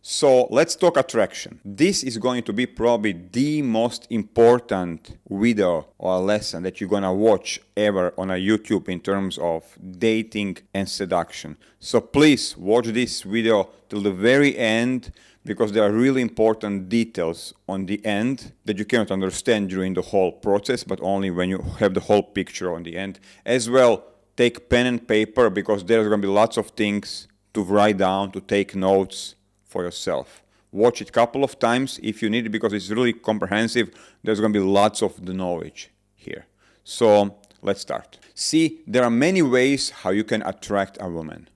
So let's talk attraction. This is going to be probably the most important video or lesson that you're gonna watch ever on a YouTube in terms of dating and seduction. So please watch this video till the very end, because there are really important details on the end that you cannot understand during the whole process, but only when you have the whole picture on the end. As well, take pen and paper, because there's gonna be lots of things to write down, to take notes for yourself. Watch it a couple of times if you need it, because it's really comprehensive. There's going to be lots of the knowledge here. So let's start. See, there are many ways how you can attract a woman.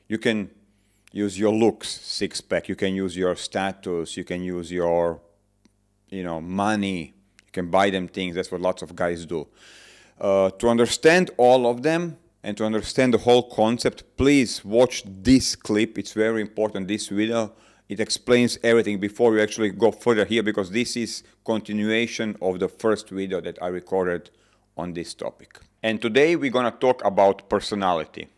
You can use your looks, six-pack. You can use your status. You can use your, money. You can buy them things. That's what lots of guys do. To understand all of them, and to understand the whole concept, please watch this clip. It's very important, this video. It explains everything before we actually go further here, because this is continuation of the first video that I recorded on this topic. And today we're gonna talk about personality.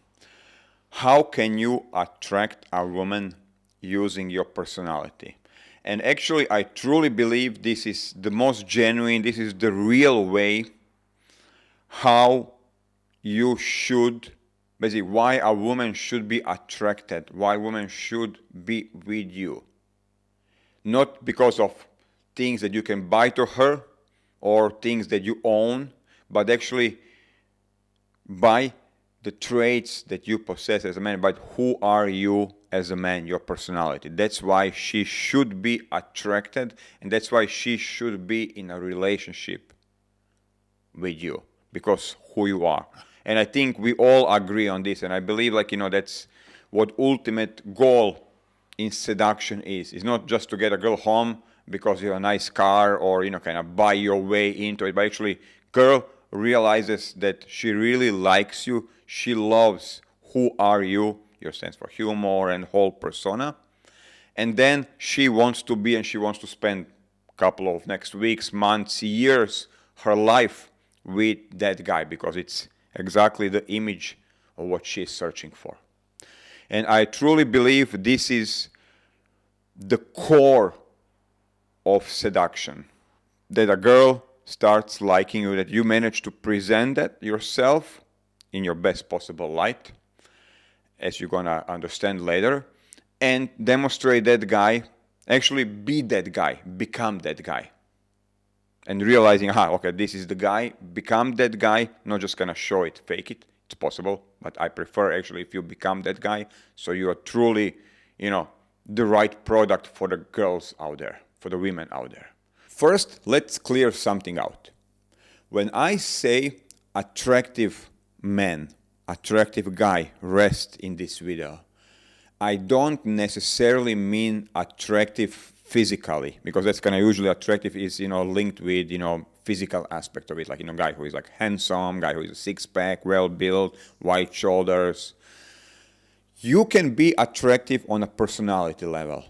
How can you attract a woman using your personality? And actually, I truly believe this is the most genuine, this is the real way how you should, basically why a woman should be attracted, why women should be with you. Not because of things that you can buy to her or things that you own, but actually by the traits that you possess as a man, but who are you as a man, your personality. That's why she should be attracted, and that's why she should be in a relationship with you, because who you are. And I think we all agree on this, and I believe that's what ultimate goal in seduction is. It's not just to get a girl home because you have a nice car or kind of buy your way into it, but actually girl realizes that she really likes you, she loves who are you, your sense for humor and whole persona, and then she wants to be and she wants to spend a couple of next weeks, months, years, her life with that guy, because it's exactly the image of what she's searching for. And I truly believe this is the core of seduction, that a girl starts liking you, that you manage to present that yourself in your best possible light, as you're gonna understand later, and demonstrate that guy, actually be that guy, become that guy. And realizing, okay, this is the guy, become that guy, not just gonna show it, fake it. It's possible, but I prefer actually if you become that guy, so you are truly, the right product for the girls out there, for the women out there. First, let's clear something out. When I say attractive man, attractive guy, rest in this video, I don't necessarily mean attractive physically, because that's kind of usually attractive is linked with physical aspect of it, guy who is handsome, guy who is a six-pack, well built, wide shoulders. You can be attractive on a personality level.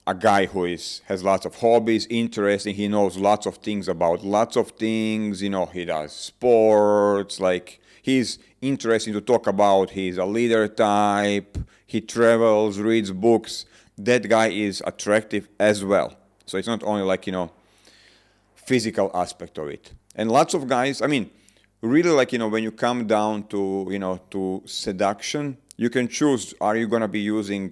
A guy who has lots of hobbies, interesting, he knows lots of things about lots of things, he does sports, he's interesting to talk about, he's a leader type, he travels, reads books. That guy is attractive as well. So it's not only physical aspect of it. And lots of guys, really when you come down to, to seduction, you can choose, are you going to be using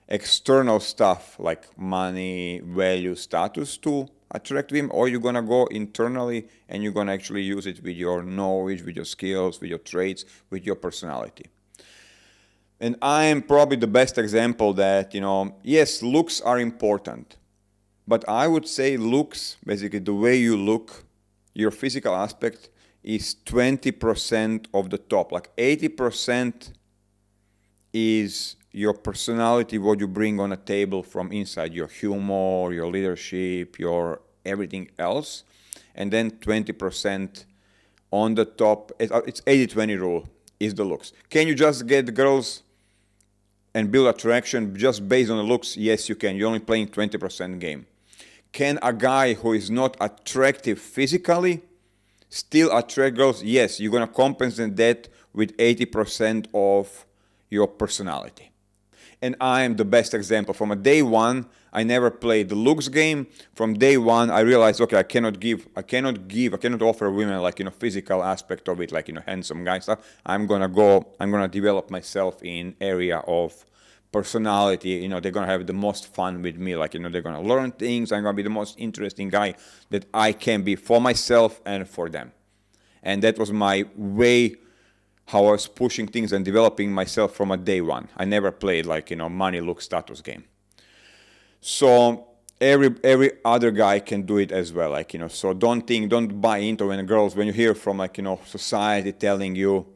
external stuff like money, value, status to attract him, or you're going to go internally and you're going to actually use it with your knowledge, with your skills, with your traits, with your personality. And I am probably the best example that, yes, looks are important. But I would say looks, basically the way you look, your physical aspect is 20% of the top. 80% is your personality, what you bring on a table from inside, your humor, your leadership, your everything else. And then 20% on the top, it's 80-20 rule, is the looks. Can you just get girls and build attraction just based on the looks? Yes, you can. You're only playing 20% game. Can a guy who is not attractive physically still attract girls? Yes, you're going to compensate that with 80% of your personality. And I'm the best example. From a day one, I never played the looks game. From day one, I realized, okay, I cannot offer women like, physical aspect of it, like, handsome guy stuff. I'm gonna develop myself in area of personality. They're gonna have the most fun with me. Like, they're gonna learn things. I'm gonna be the most interesting guy that I can be for myself and for them. And that was my way how I was pushing things and developing myself from a day one. I never played like, money, look, status game. So every other guy can do it as well. Like, so don't buy into when you hear from like, society telling you,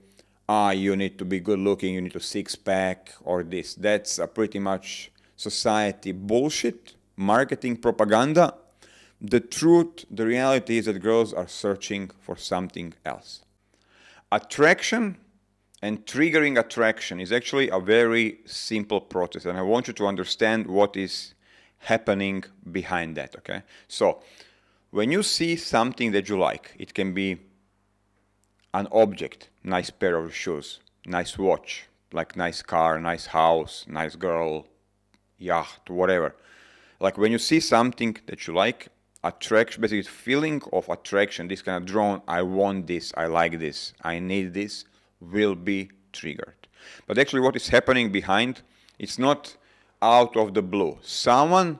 you need to be good looking, you need to six pack or this. That's pretty much society bullshit, marketing propaganda. The truth, the reality is that girls are searching for something else. Attraction and triggering attraction is actually a very simple process, and I want you to understand what is happening behind that, okay? So, when you see something that you like, it can be an object, nice pair of shoes, nice watch, like nice car, nice house, nice girl, yacht, whatever. Like when you see something that you like, attraction, basically feeling of attraction, this kind of drawn, I want this, I like this, I need this, will be triggered. But actually what is happening behind, it's not out of the blue. Someone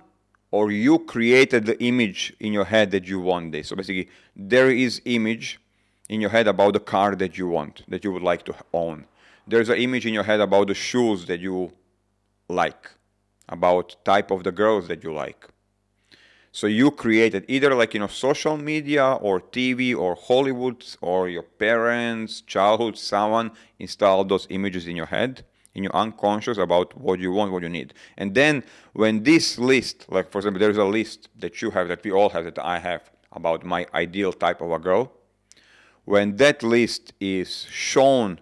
or you created the image in your head that you want this. So basically there is image in your head about the car that you want, that you would like to own. There's an image in your head about the shoes that you like, about type of the girls that you like. So you created either like, social media or TV or Hollywood or your parents, childhood, someone installed those images in your head, in your unconscious about what you want, what you need. And then when this list, like for example, there's a list that you have, that we all have, that I have about my ideal type of a girl. When that list is shown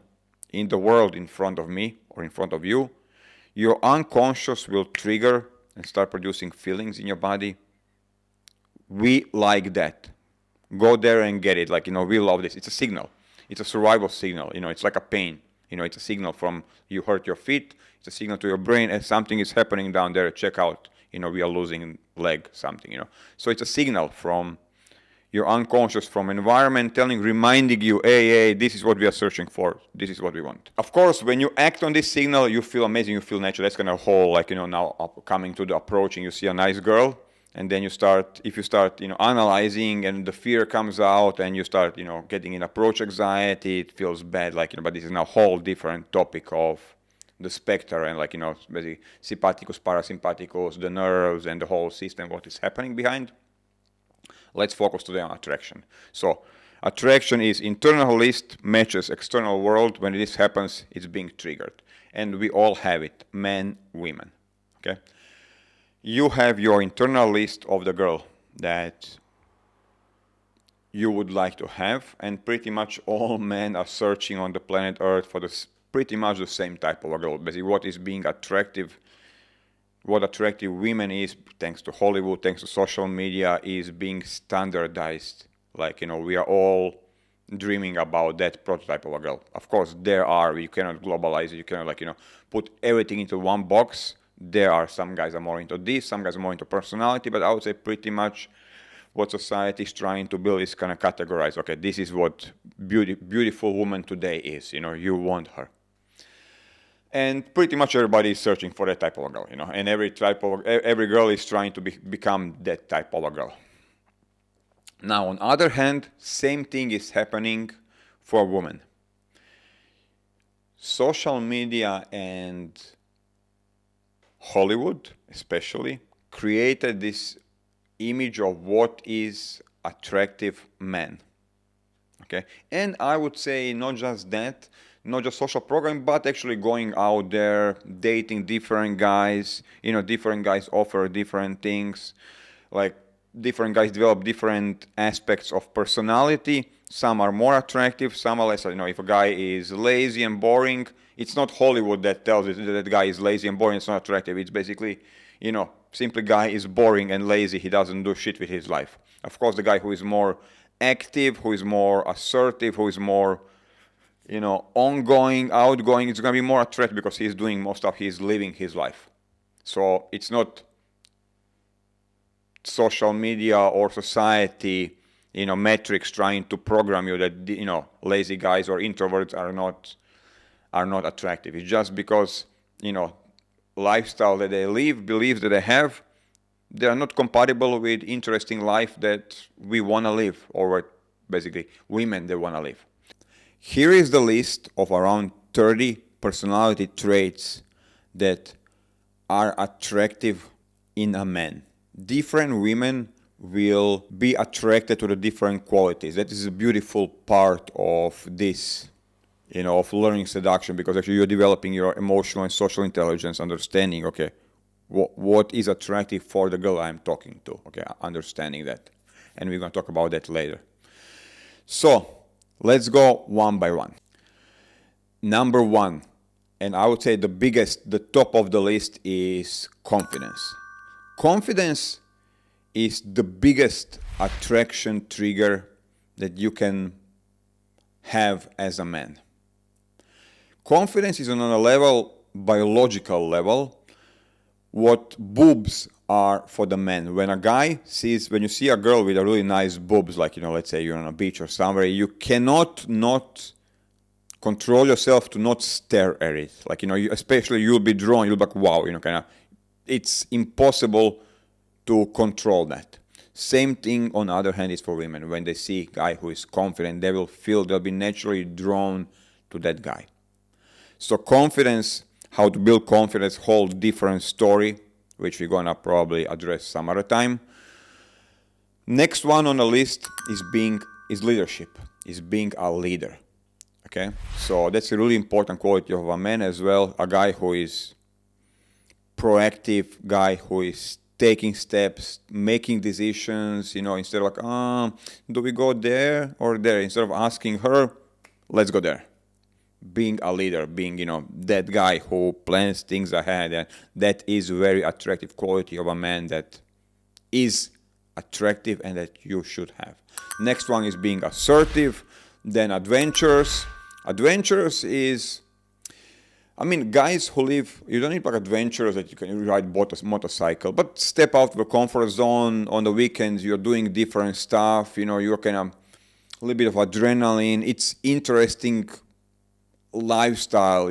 in the world in front of me or in front of you, your unconscious will trigger and start producing feelings in your body. We like that. Go there and get it. Like, we love this. It's a signal. It's a survival signal. It's like a pain. It's a signal from you hurt your feet. It's a signal to your brain and something is happening down there. Check out. We are losing leg, something, So it's a signal from your unconscious, from environment reminding you, hey, this is what we are searching for. This is what we want. Of course, when you act on this signal, you feel amazing. You feel natural. That's kind of whole, like, now coming to the approaching, you see a nice girl. And then if you start, analyzing and the fear comes out and you start, getting in approach anxiety, it feels bad, like, but this is now a whole different topic of the specter and like, basically sympathicus, parasympathicus, the nerves and the whole system, what is happening behind. Let's focus today on attraction. So attraction is internal list matches external world. When this happens, it's being triggered. And we all have it, men, women, okay? You have your internal list of the girl that you would like to have, and pretty much all men are searching on the planet Earth for pretty much the same type of a girl. Basically, what is being attractive, what attractive women is, thanks to Hollywood, thanks to social media, is being standardized. Like, we are all dreaming about that prototype of a girl. Of course, you cannot globalize it, you cannot, put everything into one box. There are some guys are more into this, some guys are more into personality, but I would say pretty much what society is trying to build is kind of categorize. Okay, this is what beautiful woman today is. You want her, and pretty much everybody is searching for that type of a girl. And every girl is trying to become that type of a girl. Now, on the other hand, same thing is happening for women. Social media and Hollywood, especially, created this image of what is attractive men. Okay, and I would say not just that, not just social programming, but actually going out there, dating different guys. Different guys offer different things. Like different guys develop different aspects of personality. Some are more attractive, some are less. If a guy is lazy and boring, it's not Hollywood that tells you that guy is lazy and boring, it's not attractive. It's basically, simply guy is boring and lazy, he doesn't do shit with his life. Of course, the guy who is more active, who is more assertive, who is more ongoing, outgoing. It's going to be more attractive because he's doing more stuff. He's living his life. So it's not social media or society, metrics trying to program you that, lazy guys or introverts are not attractive. It's just because, lifestyle that they live, beliefs that they have, they are not compatible with interesting life that we want to live, or what basically women they want to live. Here is the list of around 30 personality traits that are attractive in a man. Different women will be attracted to the different qualities. That is a beautiful part of this, of learning seduction, because actually you're developing your emotional and social intelligence, understanding, okay, what is attractive for the girl I'm talking to, okay, understanding that. And we're going to talk about that later. So, let's go one by one. Number one, and I would say the top of the list is confidence. Confidence is the biggest attraction trigger that you can have as a man. Confidence is on a biological level, what boobs are for the men. When you see a girl with a really nice boobs, like, let's say you're on a beach or somewhere, you cannot not control yourself to not stare at it. Like, especially you'll be drawn, you'll be like, wow, it's impossible to control that. Same thing on the other hand is for women. When they see a guy who is confident, they'll be naturally drawn to that guy. So confidence, how to build confidence, whole different story, which we're gonna probably address some other time. Next one on the list is leadership, is being a leader. Okay, so that's a really important quality of a man as well. A guy who is proactive, guy who is taking steps, making decisions. Instead of like, do we go there or there? Instead of asking her, let's go there. Being a leader, being, that guy who plans things ahead. And that is a very attractive quality of a man that is attractive and that you should have. Next one is being assertive, then adventurous. Adventurous is, guys who live, you don't need like adventurous that you can ride motorcycle, but step out of the comfort zone. On the weekends, you're doing different stuff, you're kind of a little bit of adrenaline. It's interesting lifestyle,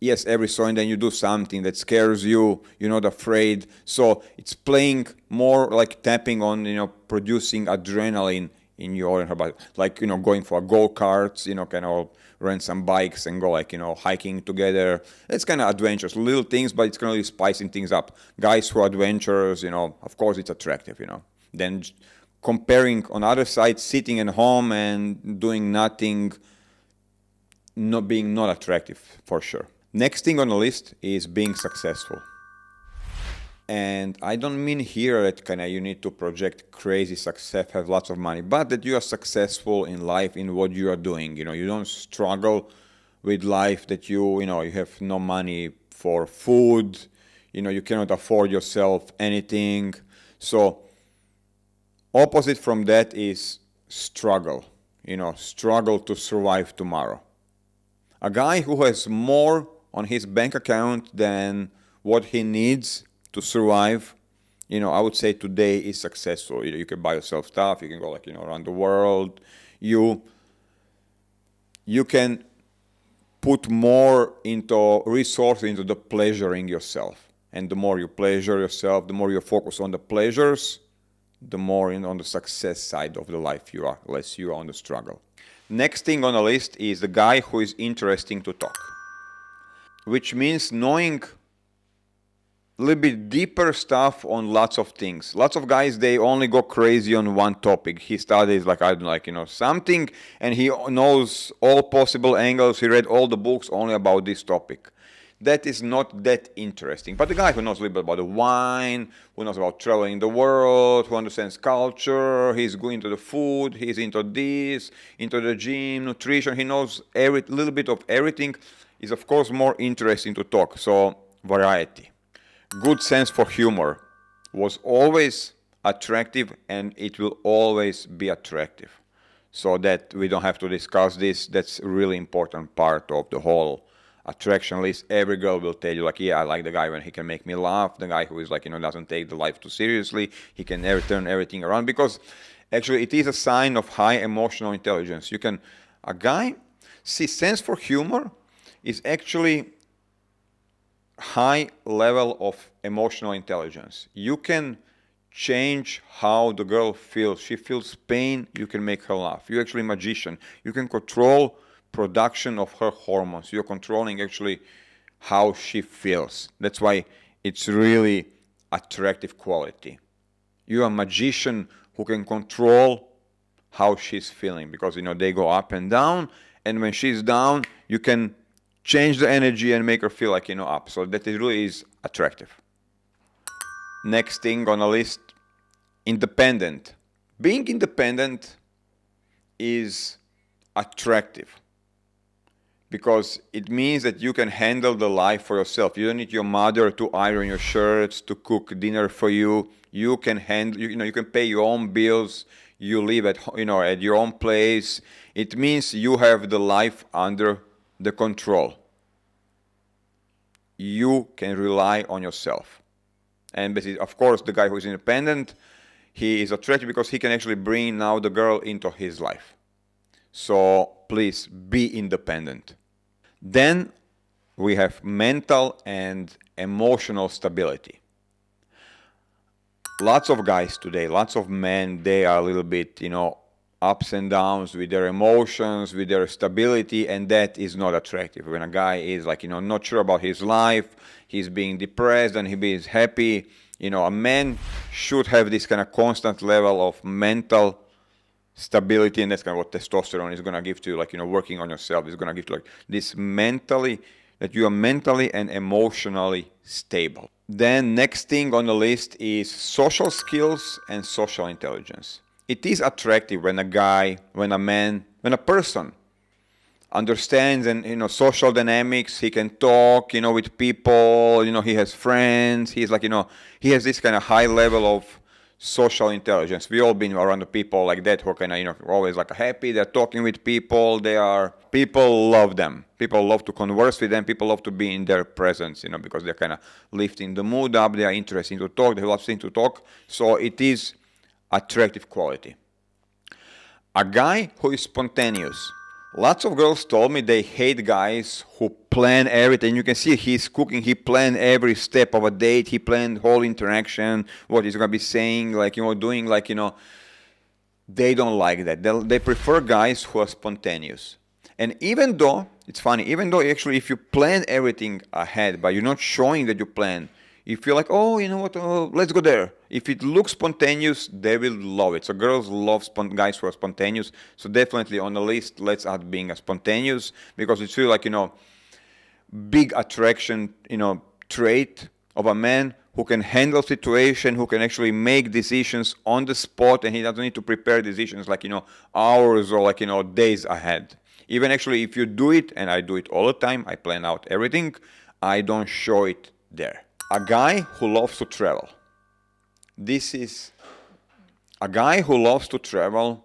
yes, every so and then you do something that scares you, you're not afraid. So it's playing more like tapping on, producing adrenaline in your body. Like, going for go-karts, rent some bikes and go like, hiking together. It's kind of adventurous, little things, but it's kind of really spicing things up. Guys who are adventurous, of course it's attractive, Then comparing on the other side, sitting at home and doing nothing, not being not attractive for sure. Next thing on the list is being successful. And I don't mean here that you need to project crazy success, have lots of money, but that you are successful in life in what you are doing. You don't struggle with life, that you have no money for food, you cannot afford yourself anything. So opposite from that is struggle, struggle to survive tomorrow. A guy who has more on his bank account than what he needs to survive, I would say today is successful. You can buy yourself stuff, you can go around the world. You can put more into resources into the pleasuring yourself. And the more you pleasure yourself, the more you focus on the pleasures, the more on the success side of the life you are, less you are on the struggle. Next thing on the list is the guy who is interesting to talk, which means knowing a little bit deeper stuff on lots of things. Lots of guys, they only go crazy on one topic. He studies something, and he knows all possible angles. He read all the books only about this topic. That is not that interesting. But the guy who knows a little bit about the wine, who knows about traveling the world, who understands culture, he's going into the food, he's into this, into the gym, nutrition, he knows little bit of everything, is of course more interesting to talk. So, variety. Good sense for humor was always attractive, and it will always be attractive. so that we don't have to discuss this. That's a really important part of the whole attraction list. Every girl will tell you, like, yeah, I like the guy when he can make me laugh, the guy who is like, doesn't take the life too seriously, he can never turn everything around, because actually it is a sign of high emotional intelligence. A guy, see, sense for humor is actually high level of emotional intelligence. You can change how the girl feels. She feels pain, you can make her laugh. You're actually a magician. You can control production of her hormones. You're controlling actually how she feels. That's why it's really attractive quality. You're a magician who can control how she's feeling, because they go up and down, and when she's down you can change the energy and make her feel like up. So that really is attractive. Next thing on the list, independent. Being independent is attractive because it means that you can handle the life for yourself. You don't need your mother to iron your shirts, to cook dinner for you. You can handle, you can pay your own bills. You live at, at your own place. It means you have the life under the control. You can rely on yourself. And basically, of course, the guy who is independent, he is attractive because he can actually bring now the girl into his life. So please be independent. Then we have mental and emotional stability. Lots of guys today, lots of men, they are a little bit, ups and downs with their emotions, with their stability, and that is not attractive. When a guy is like, not sure about his life, he's being depressed and he is happy, a man should have this kind of constant level of mental stability, and that's kind of what testosterone is going to give to you, like, working on yourself is going to give you like this mentally, that you are mentally and emotionally stable. Then next thing on the list is social skills and social intelligence. It is attractive when a guy, when a man, when a person understands and social dynamics. He can talk with people. He has friends. He's like he has this kind of high level of social intelligence. We all been around the people like that who are kind of always like happy. They're talking with people. People love them. People love to converse with them. People love to be in their presence. Because they're kind of lifting the mood up. They are interesting to talk. They love to talk. So it is attractive quality. A guy who is spontaneous. Lots of girls told me they hate guys who plan everything. You can see he's cooking. He planned every step of a date. He planned whole interaction, what he's going to be saying, doing, they don't like that. They prefer guys who are spontaneous. And even though, it's funny, actually if you plan everything ahead, but you're not showing that you plan, you feel like, oh, you know what, let's go there. If it looks spontaneous, they will love it. So girls love guys who are spontaneous. So definitely on the list, let's add being a spontaneous, because it's really like, big attraction, trait of a man who can handle situation, who can actually make decisions on the spot, and he doesn't need to prepare decisions like, hours or like, days ahead. Even actually if you do it, and I do it all the time, I plan out everything, I don't show it there. A guy who loves to travel. This is a guy who loves to travel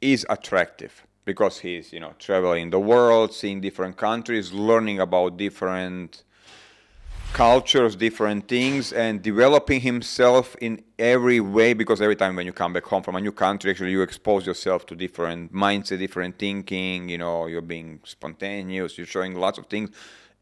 is attractive because he's, traveling the world, seeing different countries, learning about different cultures, different things, and developing himself in every way, because every time when you come back home from a new country, actually you expose yourself to different mindset, different thinking, you're being spontaneous, you're showing lots of things.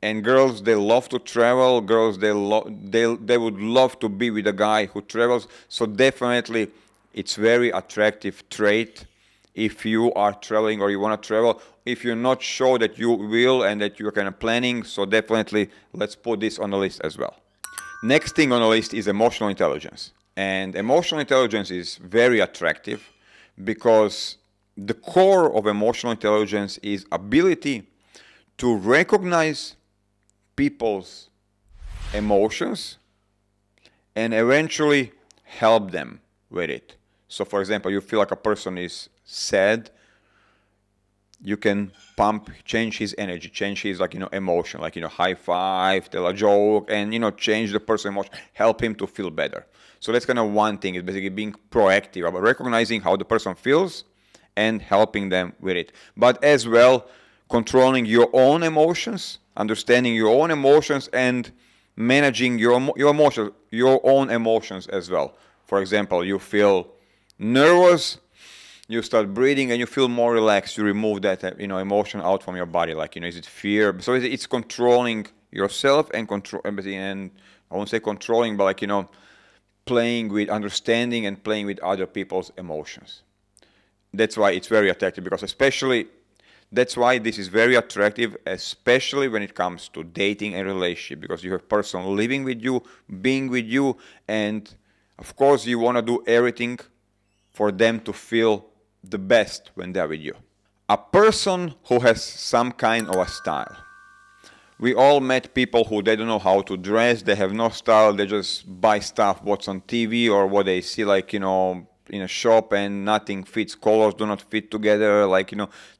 And girls, they love to travel. Girls, they would love to be with a guy who travels. So definitely, it's very attractive trait if you are traveling or you want to travel. If you're not sure that you will and that you're kind of planning, so definitely let's put this on the list as well. Next thing on the list is emotional intelligence. And emotional intelligence is very attractive because the core of emotional intelligence is ability to recognize people's emotions and eventually help them with it. So for example, you feel like a person is sad, you can change his energy, change his emotion, high five, tell a joke, and change the person's emotion, help him to feel better. So that's kind of one thing, is basically being proactive about recognizing how the person feels and helping them with it. But as well, controlling your own emotions, understanding your own emotions, and managing your emotions, your own emotions as well. For example, you feel nervous, you start breathing, and you feel more relaxed. You remove that emotion out from your body. Like, is it fear? So it's controlling yourself and and I won't say controlling, but playing with understanding and playing with other people's emotions. That's why it's very attractive, because that's why this is very attractive, especially when it comes to dating and relationship, because you have a person living with you, being with you, and of course you want to do everything for them to feel the best when they're with you. A person who has some kind of a style. We all met people who they don't know how to dress, they have no style, they just buy stuff what's on TV or what they see in a shop, and nothing fits, colors do not fit together,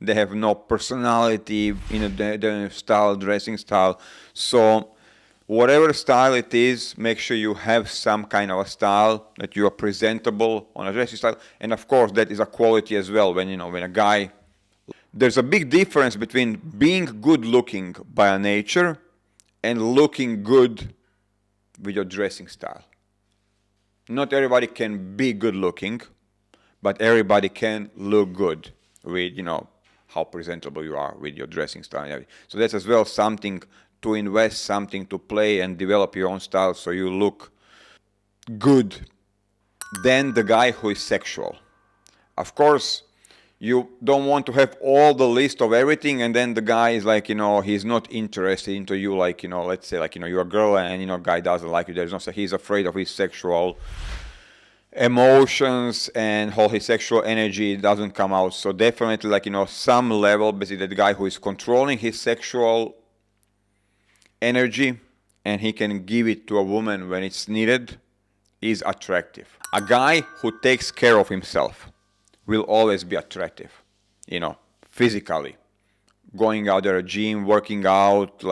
they have no personality in their style, dressing style. So whatever style it is, make sure you have some kind of a style, that you are presentable on a dressing style, and of course that is a quality as well. When a guy, there's a big difference between being good looking by nature and looking good with your dressing style. Not everybody can be good looking, but everybody can look good with, how presentable you are with your dressing style and everything. So that's as well something to invest, something to play and develop your own style so you look good. Then the guy who is sexual. Of course, you don't want to have all the list of everything, and then the guy is he's not interested into you, let's say you're a girl and guy doesn't like you. There's no, he's afraid of his sexual emotions and all his sexual energy doesn't come out. So definitely some level, basically the guy who is controlling his sexual energy and he can give it to a woman when it's needed is attractive. A guy who takes care of himself will always be attractive, physically. Going out there, gym, working out,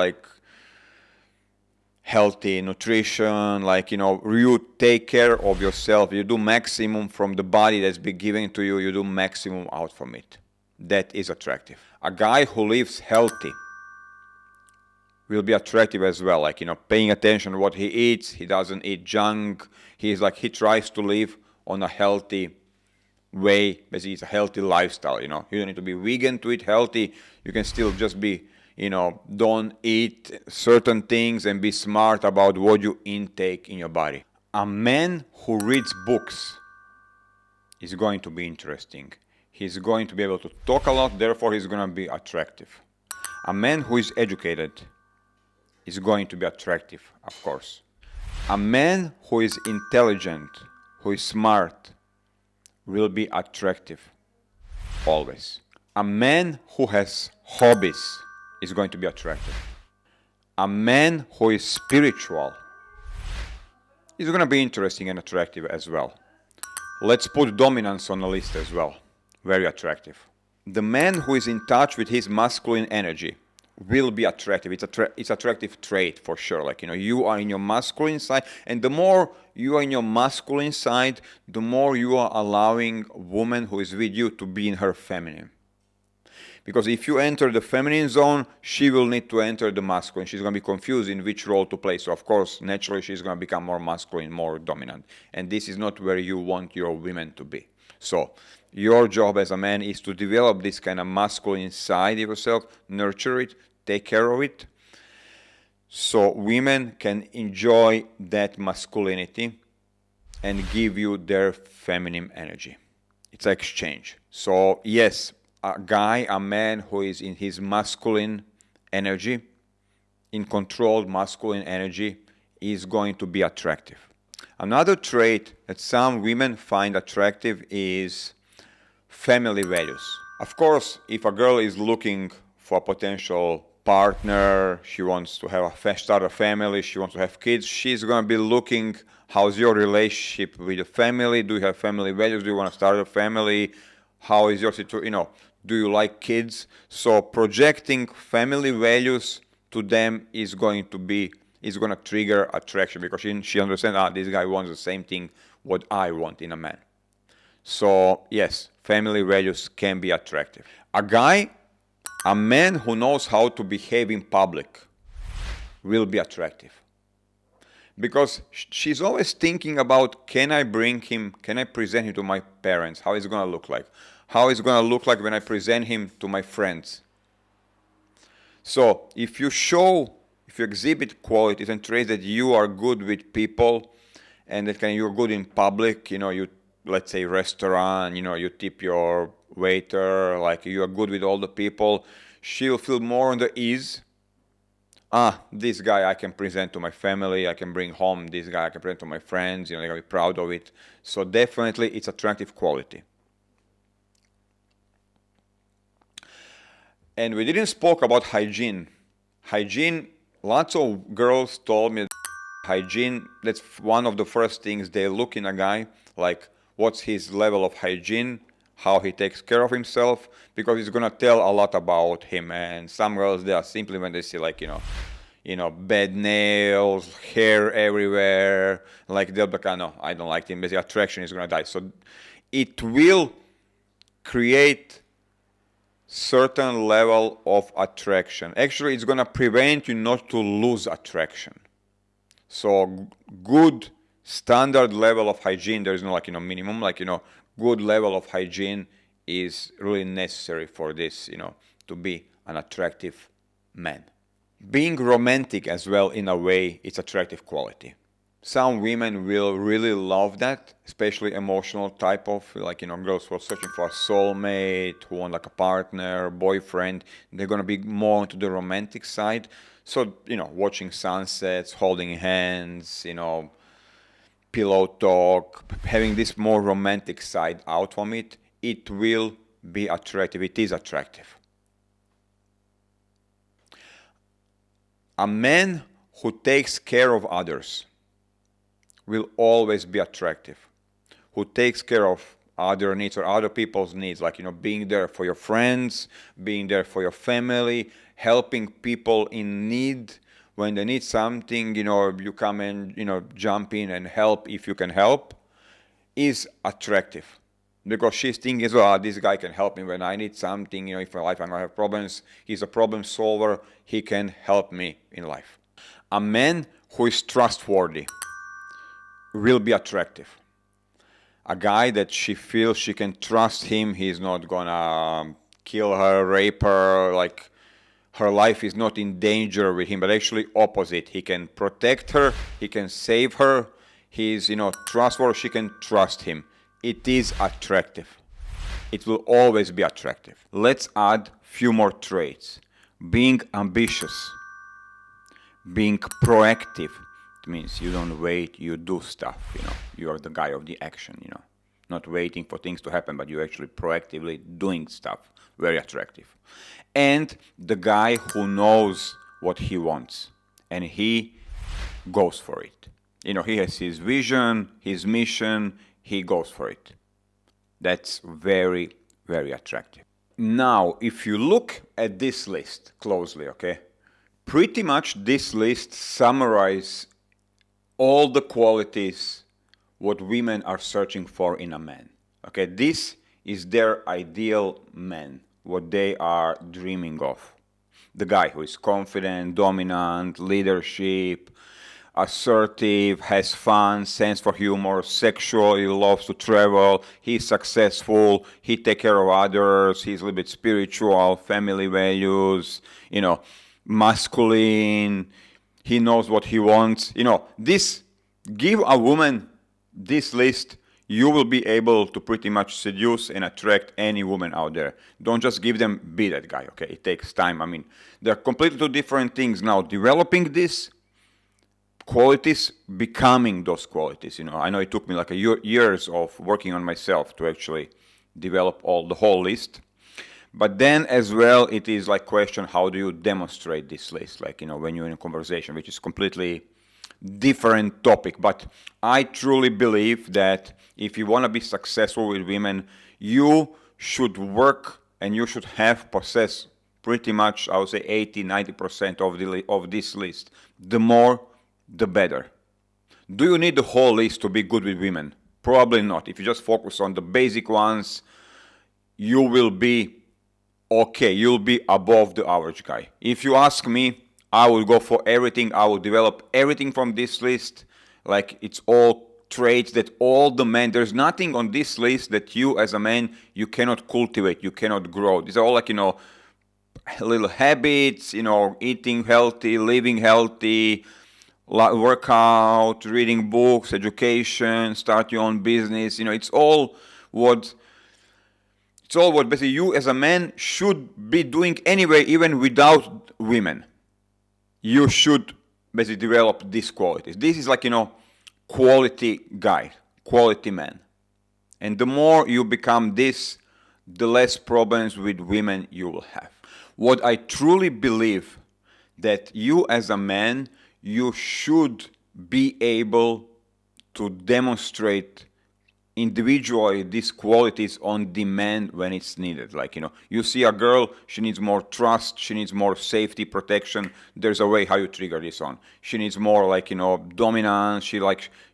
healthy nutrition, you take care of yourself. You do maximum from the body that's been given to you. You do maximum out from it. That is attractive. A guy who lives healthy will be attractive as well. Paying attention to what he eats. He doesn't eat junk. He tries to live on a healthy way. Basically, it's a healthy lifestyle. You don't need to be vegan to eat healthy. You can still just be, don't eat certain things and be smart about what you intake in your body. A man who reads books is going to be interesting. He's going to be able to talk a lot, therefore he's going to be attractive. A man who is educated is going to be attractive, of course. A man who is intelligent, who is smart, will be attractive, always. A man who has hobbies is going to be attractive. A man who is spiritual is going to be interesting and attractive as well. Let's put dominance on the list as well. Very attractive. The man who is in touch with his masculine energy will be attractive. It's attractive trait for sure. You are in your masculine side, and the more you are in your masculine side, the more you are allowing a woman who is with you to be in her feminine. Because if you enter the feminine zone, she will need to enter the masculine. She's going to be confused in which role to play. So of course, naturally, she's going to become more masculine, more dominant. And this is not where you want your women to be. So your job as a man is to develop this kind of masculine side of yourself, nurture it, take care of it, so women can enjoy that masculinity and give you their feminine energy. It's an exchange. So yes, a man who is in his masculine energy, in controlled masculine energy, is going to be attractive. Another trait that some women find attractive is family values. Of course, if a girl is looking for a potential partner, she wants to start a family, she wants to have kids, she's going to be looking, how's your relationship with the family? Do you have family values? Do you want to start a family? How is your situation? Do you like kids? So projecting family values to them is going to trigger attraction, because she understands, this guy wants the same thing what I want in a man. So yes, family values can be attractive. A man who knows how to behave in public will be attractive. Because she's always thinking about, can I present him to my parents? How is it going to look like? How is it going to look like when I present him to my friends? So if you exhibit qualities and traits that you are good with people and that you're good in public, let's say restaurant, you tip your waiter, like you are good with all the people, she'll feel more on the ease. This guy I can present to my family, I can bring home, this guy I can present to my friends, they're gonna be proud of it. So definitely it's attractive quality. And we didn't spoke about hygiene. Hygiene, lots of girls told me hygiene, that's one of the first things they look in a guy, like what's his level of hygiene, how he takes care of himself, because it's gonna tell a lot about him. And some girls, they are simply, when they see bad nails, hair everywhere, like they'll be like, no, I don't like him. Basically, attraction is gonna die. So it will create certain level of attraction. Actually, it's gonna prevent you not to lose attraction. So good standard level of hygiene, there is no minimum, good level of hygiene is really necessary for this, to be an attractive man. Being romantic as well, in a way, it's attractive quality. Some women will really love that, especially emotional type of, girls who are searching for a soulmate, who want a partner, boyfriend. They're going to be more into the romantic side. So, watching sunsets, holding hands, pillow talk, having this more romantic side out from it, it will be attractive. It is attractive. A man who takes care of others will always be attractive. Who takes care of other needs or other people's needs, being there for your friends, being there for your family, helping people in need. When they need something, you come and, jump in and help if you can help, is attractive. Because she's thinking, this guy can help me when I need something, if in life I'm going to have problems. He's a problem solver. He can help me in life. A man who is trustworthy will be attractive. A guy that she feels she can trust him, he's not going to kill her, rape her, her life is not in danger with him, but actually opposite. He can protect her, he can save her, he's, trustworthy, she can trust him. It is attractive. It will always be attractive. Let's add few more traits. Being ambitious, being proactive. It means you don't wait, you do stuff, You are the guy of the action, Not waiting for things to happen, but you're actually proactively doing stuff. Very attractive. And the guy who knows what he wants and he goes for it. He has his vision, his mission, he goes for it. That's very, very attractive. Now, if you look at this list closely, okay, pretty much this list summarizes all the qualities what women are searching for in a man. Okay, this is their ideal man, what they are dreaming of. The guy who is confident, dominant, leadership, assertive, has fun, sense for humor, sexual, he loves to travel, he's successful, he takes care of others, he's a little bit spiritual, family values, masculine, he knows what he wants. This, give a woman this list, you will be able to pretty much seduce and attract any woman out there. Don't just give them, be that guy, okay? It takes time. They're completely two different things. Now, developing these qualities, becoming those qualities, I know it took me years of working on myself to actually develop the whole list. But then as well, it is question, how do you demonstrate this list? When you're in a conversation, which is completely different topic. But I truly believe that if you want to be successful with women, you should work and you should possess pretty much, I would say 80-90% of this list. The more, the better. Do you need the whole list to be good with women? Probably not. If you just focus on the basic ones, you will be okay. You'll be above the average guy. If you ask me, I will go for everything. I will develop everything from this list. Like, it's all traits that all the men, there's nothing on this list that you as a man, you cannot cultivate, you cannot grow. These are all like, little habits, eating healthy, living healthy, workout, reading books, education, start your own business. It's all what basically you as a man should be doing anyway, even without women. You should basically develop these qualities. This is like, quality guy, quality man. And the more you become this, the less problems with women you will have. What I truly believe, that you as a man, you should be able to demonstrate individually these qualities on demand when it's needed. Like, you see a girl, she needs more trust, she needs more safety, protection. There's a way how you trigger this on. She needs more like, dominance.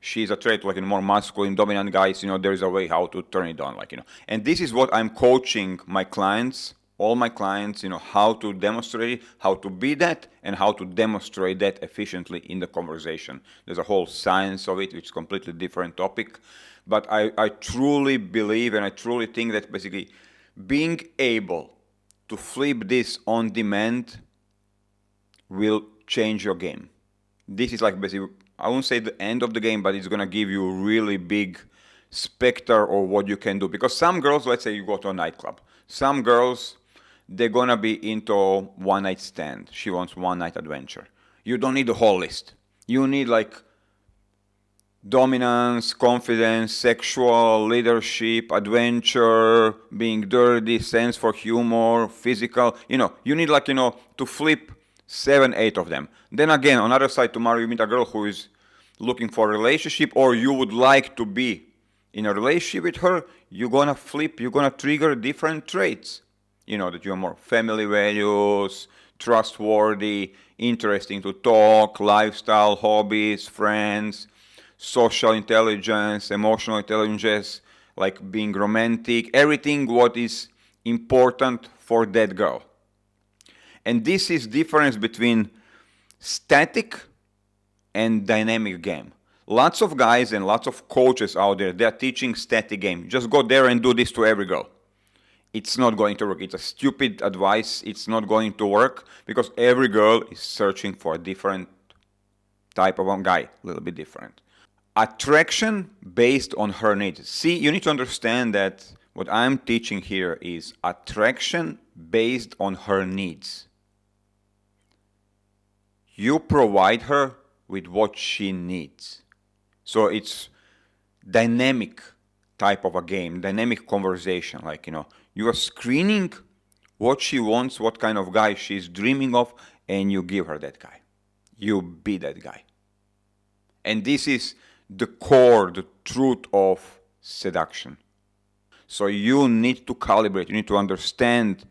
She's a trait like more masculine, dominant guys. There's a way how to turn it on. And this is what I'm coaching my clients, all my clients, how to demonstrate it, how to be that, and how to demonstrate that efficiently in the conversation. There's a whole science of it, which is a completely different topic. But I truly believe and I truly think that basically being able to flip this on demand will change your game. This is like basically, I won't say the end of the game, but it's going to give you a really big specter of what you can do. Because some girls, let's say you go to a nightclub. Some girls, they're going to be into one night stand. She wants one night adventure. You don't need the whole list. You need like dominance, confidence, sexual, leadership, adventure, being dirty, sense for humor, physical. You need like, to flip 7, 8 of them. Then again, on the other side, tomorrow you meet a girl who is looking for a relationship, or you would like to be in a relationship with her. You're going to flip, you're going to trigger different traits. That you have more family values, trustworthy, interesting to talk, lifestyle, hobbies, friends, social intelligence, emotional intelligence, like being romantic, everything what is important for that girl. And this is difference between static and dynamic game. Lots of guys and lots of coaches out there, they're teaching static game. Just go there and do this to every girl. It's not going to work. It's a stupid advice. It's not going to work because every girl is searching for a different type of a guy, a little bit different. Attraction based on her needs. See, you need to understand that what I'm teaching here is attraction based on her needs. You provide her with what she needs. So it's dynamic type of a game, dynamic conversation. Like, you are screening what she wants, what kind of guy she's dreaming of, and you give her that guy. You be that guy. And this is the core, the truth of seduction. So you need to calibrate, you need to understand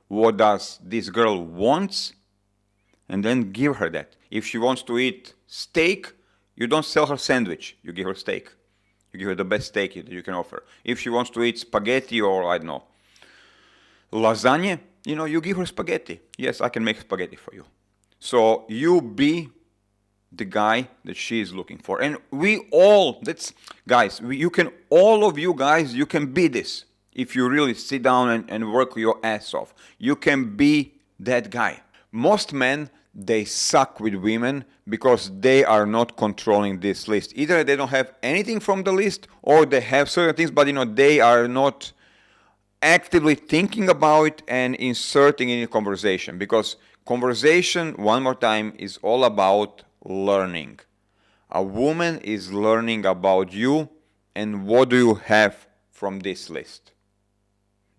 what does this girl wants, and then give her that. If she wants to eat steak, you don't sell her sandwich, you give her steak. You give her the best steak that you can offer. If she wants to eat spaghetti or, I don't know, lasagna, you give her spaghetti. Yes, I can make spaghetti for you. So you be the guy that she is looking for. And we all, all of you guys, you can be this. If you really sit down and work your ass off, you can be that guy. Most men, they suck with women because they are not controlling this list. Either they don't have anything from the list, or they have certain things, but they are not actively thinking about it and inserting in a conversation. Because conversation, one more time, is all about learning. A woman is learning about you and what do you have from this list.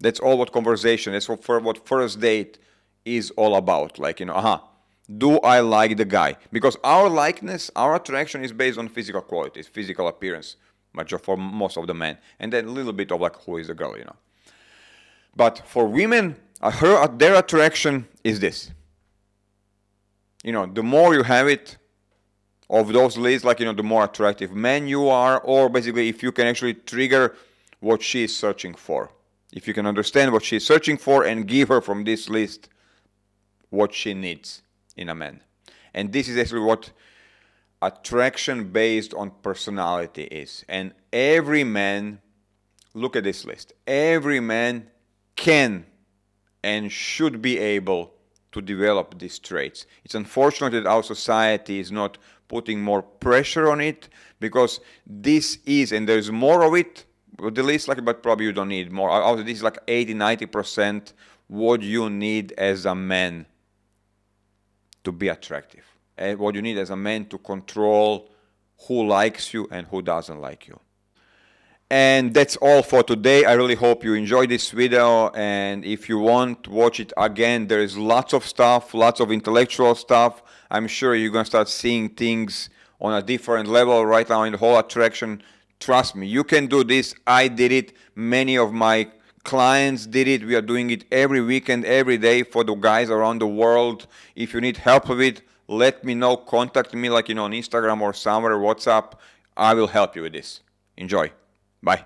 That's all what conversation, that's what first date is all about. Like, do I like the guy? Because our likeness, our attraction is based on physical qualities, physical appearance, much for most of the men. And then a little bit of like, who is the girl, But for women, their attraction is this. The more you have it, of those lists, like, the more attractive man you are, or basically if you can actually trigger what she is searching for. If you can understand what she's searching for and give her from this list what she needs in a man. And this is actually what attraction based on personality is. And every man, look at this list, every man can and should be able to develop these traits. It's unfortunate that our society is not putting more pressure on it, because this is, and there's more of it, the list, like, but probably you don't need more. This is like 80-90% what you need as a man to be attractive, and what you need as a man to control who likes you and who doesn't like you. And that's all for today. I really hope you enjoyed this video, and if you want to watch it again, there is lots of stuff, lots of intellectual stuff. I'm sure you're going to start seeing things on a different level right now in the whole attraction. Trust me, you can do this. I did it. Many of my clients did it. We are doing it every weekend, every day for the guys around the world. If you need help with it, let me know. Contact me, like, on Instagram or somewhere, WhatsApp. I will help you with this. Enjoy. Bye.